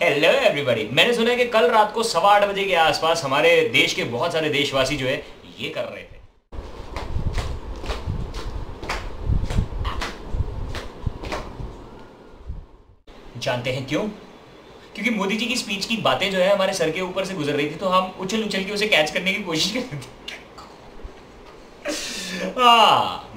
Hello everybody. मैंने सुना है कि कल रात को 8:15 के आसपास हमारे देश के बहुत सारे देशवासी जो है ये कर रहे थे। जानते हैं क्यों? क्योंकि मोदी जी की स्पीच की बातें जो है हमारे सर के ऊपर से गुजर रही थी, तो हम उछल उछल के उसे कैच करने की कोशिश कर रहे थे।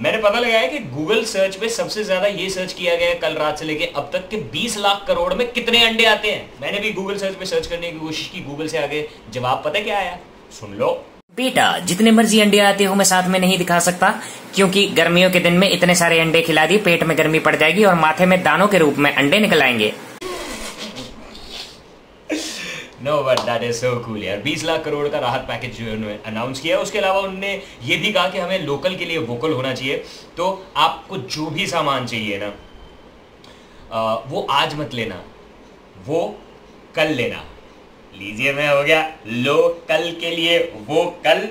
मैंने पता लगाया कि गूगल सर्च पे सबसे ज्यादा ये सर्च किया गया कल रात से लेके अब तक के 20 लाख करोड़ में कितने अंडे आते हैं। मैंने भी गूगल सर्च पे सर्च करने की कोशिश की, गूगल से आगे जवाब पता क्या आया? सुन लो। बेटा, जितने मर्जी अंडे आते हो मैं साथ में नहीं दिखा सकता, क्योंकि गर्मियों के दिन में इतने सारे अंडे खिला दिए पेट में गर्मी पड़ जाएगी और माथे में दानों के रूप में अंडे निकल आएंगे। No but that is so cool यार। 20 लाख करोड़ का राहत पैकेज जो उन्होंने अनाउंस किया। उसके अलावा उन्होंने ये भी कहा कि हमें लोकल के लिए वोकल होना चाहिए। तो आपको जो भी सामान चाहिए ना, वो आज मत लेना, वो कल लेना। लीजिए, मैं हो गया लोकल के लिए वोकल।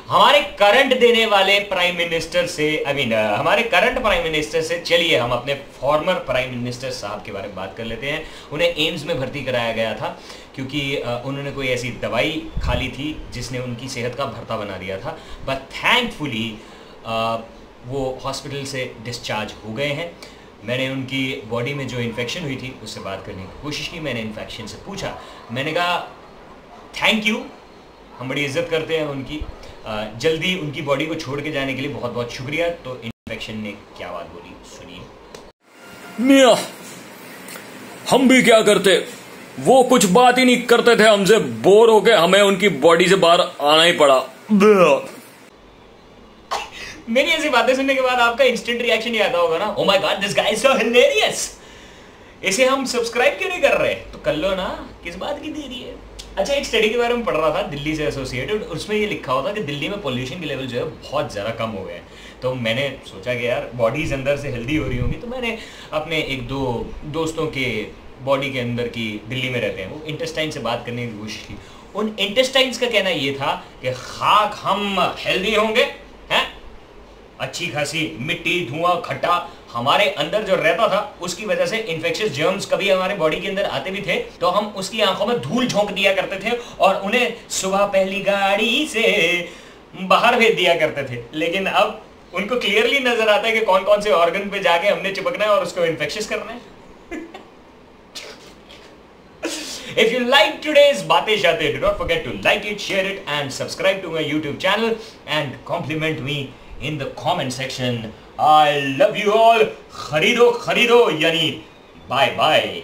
हमारे करंट देने वाले प्राइम मिनिस्टर से हमारे करंट प्राइम मिनिस्टर से चलिए हम अपने फॉर्मर प्राइम मिनिस्टर साहब के बारे में बात कर लेते हैं। उन्हें एम्स में भर्ती कराया गया था क्योंकि उन्होंने कोई ऐसी दवाई खा ली थी जिसने उनकी सेहत का भरता बना दिया था। बट थैंकफुली वो हॉस्पिटल से डिस्चार्ज हो गए हैं। मैंने उनकी बॉडी में जो इन्फेक्शन हुई थी उससे बात करने की कोशिश की। मैंने इन्फेक्शन से पूछा, मैंने कहा थैंक यू, हम बड़ी इज्जत करते हैं उनकी, जल्दी उनकी बॉडी को छोड़ के जाने के लिए बहुत बहुत शुक्रिया। तो इन्फेक्शन ने क्या बात बोली, सुनिए। मियां, हम भी क्या करते, वो कुछ बात ही नहीं करते थे हमसे, बोर हो गए, हमें उनकी बॉडी से बाहर आना ही पड़ा। मेरी ऐसी बातें सुनने के बाद आपका इंस्टेंट रिएक्शन ये आता होगा ना, oh my God this guy is so hilarious, इसे हम सब्सक्राइब क्यों नहीं कर रहे? तो कर लो ना, किस बात की देरी है। अच्छा, एक स्टडी के बारे में पढ़ रहा था दिल्ली से एसोसिएटेड, उसमें ये लिखा हुआ था कि दिल्ली में पोल्यूशन के लेवल जो है बहुत ज़्यादा कम हो गए हैं। तो मैंने सोचा कि यार बॉडीज अंदर से हेल्दी हो रही होंगी, तो मैंने अपने एक दो दोस्तों के बॉडी के अंदर की दिल्ली में रहते हैं वो इंटेस्टाइन से बात करने की कोशिश की। उन इंटेस्टाइन्स का कहना ये था कि खाक हम हेल्दी होंगे, हैं अच्छी खासी मिट्टी, धुआं, खट्टा हमारे अंदर जो रहता था उसकी वजह से इन्फेक्शियस जर्म्स कभी हमारे बॉडी के अंदर आते भी थे तो हम उसकी आंखों में धूल झोंक दिया करते थे और उन्हें सुबह पहली गाड़ी से बाहर भेज दिया करते थे। लेकिन अब उनको क्लियरली नजर आता है कि कौन कौन से ऑर्गन पे जाके हमने चिपकना है और उसको इन्फेक्शियस करना है। If you like today's बातें शातें, do not forget to like it, share it and subscribe to my YouTube channel and compliment me in the comment section. I love you all. खरीदो खरीदो, यानी बाय बाय।